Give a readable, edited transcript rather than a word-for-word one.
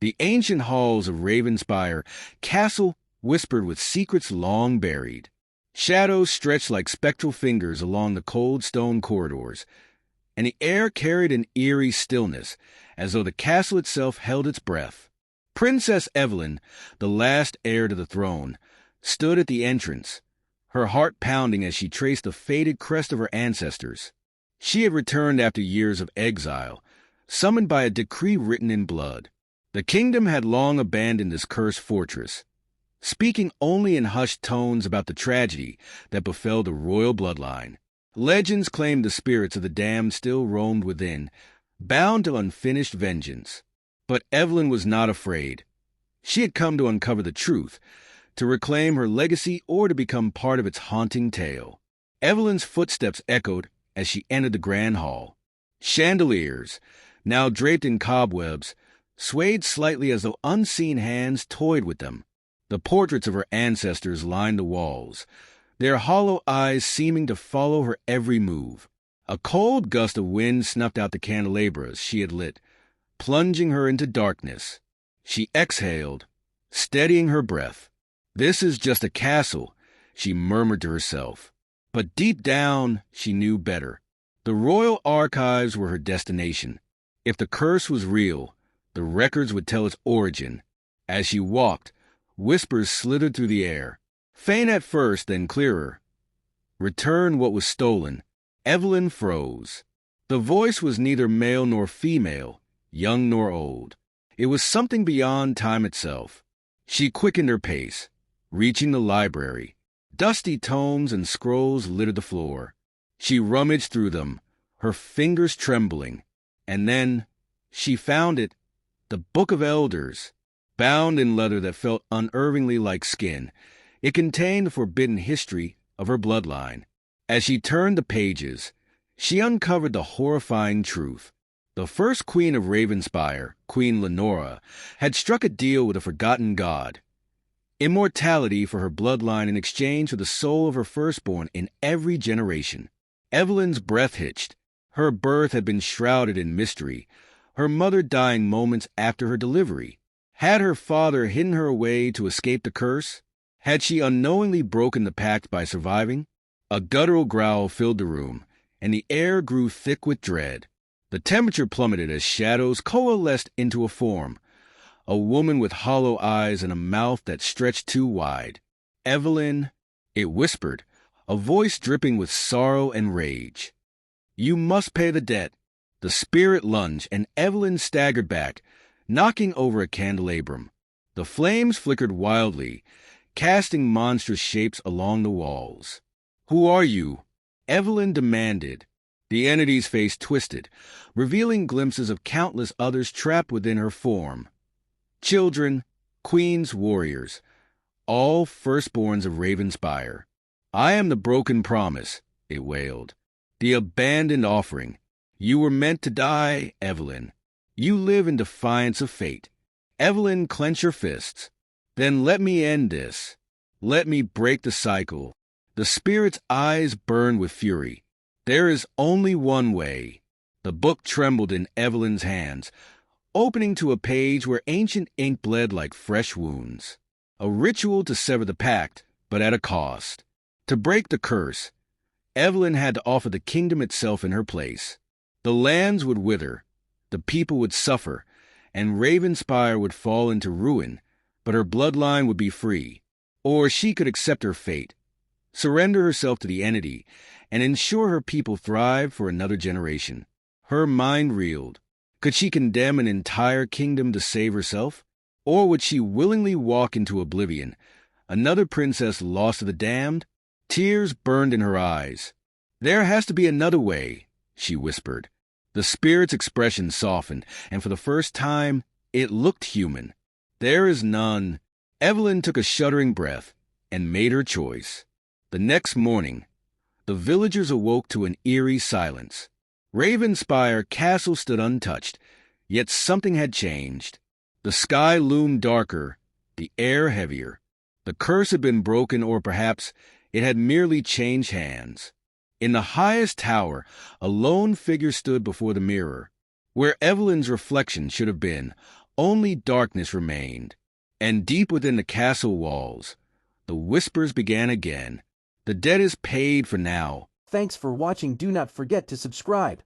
The ancient halls of Ravenspire Castle whispered with secrets long buried. Shadows stretched like spectral fingers along the cold stone corridors, and the air carried an eerie stillness, as though the castle itself held its breath. Princess Evelyne, the last heir to the throne, stood at the entrance, her heart pounding as she traced the faded crest of her ancestors. She had returned after years of exile, summoned by a decree written in blood. The kingdom had long abandoned this cursed fortress, speaking only in hushed tones about the tragedy that befell the royal bloodline. Legends claimed the spirits of the damned still roamed within, bound to unfinished vengeance. But Evelyne was not afraid. She had come to uncover the truth, to reclaim her legacy or to become part of its haunting tale. Evelyne's footsteps echoed as she entered the grand hall. Chandeliers, now draped in cobwebs, swayed slightly as though unseen hands toyed with them. The portraits of her ancestors lined the walls, their hollow eyes seeming to follow her every move. A cold gust of wind snuffed out the candelabras she had lit, plunging her into darkness. She exhaled, steadying her breath. "This is just a castle," she murmured to herself. But deep down, she knew better. The royal archives were her destination. If the curse was real, the records would tell its origin. As she walked, whispers slithered through the air, faint at first, then clearer. "Return what was stolen." Evelyne froze. The voice was neither male nor female, young nor old. It was something beyond time itself. She quickened her pace, reaching the library. Dusty tomes and scrolls littered the floor. She rummaged through them, her fingers trembling. And then she found it, the Book of Elders, bound in leather that felt unervingly like skin. It contained the forbidden history of her bloodline. As she turned the pages, she uncovered the horrifying truth. The first queen of Ravenspire, Queen Lenora, had struck a deal with a forgotten god. Immortality for her bloodline in exchange for the soul of her firstborn in every generation. Evelyne's breath hitched. Her birth had been shrouded in mystery, her mother dying moments after her delivery. Had her father hidden her away to escape the curse? Had she unknowingly broken the pact by surviving? A guttural growl filled the room, and the air grew thick with dread. The temperature plummeted as shadows coalesced into a form, a woman with hollow eyes and a mouth that stretched too wide. "Evelyne," it whispered, a voice dripping with sorrow and rage. "You must pay the debt." The spirit lunged, and Evelyne staggered back, knocking over a candelabrum. The flames flickered wildly, casting monstrous shapes along the walls. "Who are you?" Evelyne demanded. The entity's face twisted, revealing glimpses of countless others trapped within her form. Children, queens, warriors, all firstborns of Ravenspire. "I am the broken promise," it wailed. "The abandoned offering. You were meant to die, Evelyne. You live in defiance of fate." Evelyne clenched her fists. "Then let me end this. Let me break the cycle." The spirit's eyes burned with fury. "There is only one way." The book trembled in Evelyne's hands, opening to a page where ancient ink bled like fresh wounds. A ritual to sever the pact, but at a cost. To break the curse, Evelyne had to offer the kingdom itself in her place. The lands would wither, the people would suffer, and Ravenspire would fall into ruin, but her bloodline would be free. Or she could accept her fate, surrender herself to the entity, and ensure her people thrive for another generation. Her mind reeled. Could she condemn an entire kingdom to save herself? Or would she willingly walk into oblivion, another princess lost to the damned? Tears burned in her eyes. "There has to be another way," she whispered. The spirit's expression softened, and for the first time, it looked human. "There is none." Evelyne took a shuddering breath and made her choice. The next morning, the villagers awoke to an eerie silence. Ravenspire Castle stood untouched, yet something had changed. The sky loomed darker, the air heavier. The curse had been broken, or perhaps it had merely changed hands. In the highest tower, a lone figure stood before the mirror. Where Evelyne's reflection should have been, Only darkness remained, and deep within the castle walls, the whispers began again. The debt is paid for now. Thanks for watching. Do not forget to subscribe.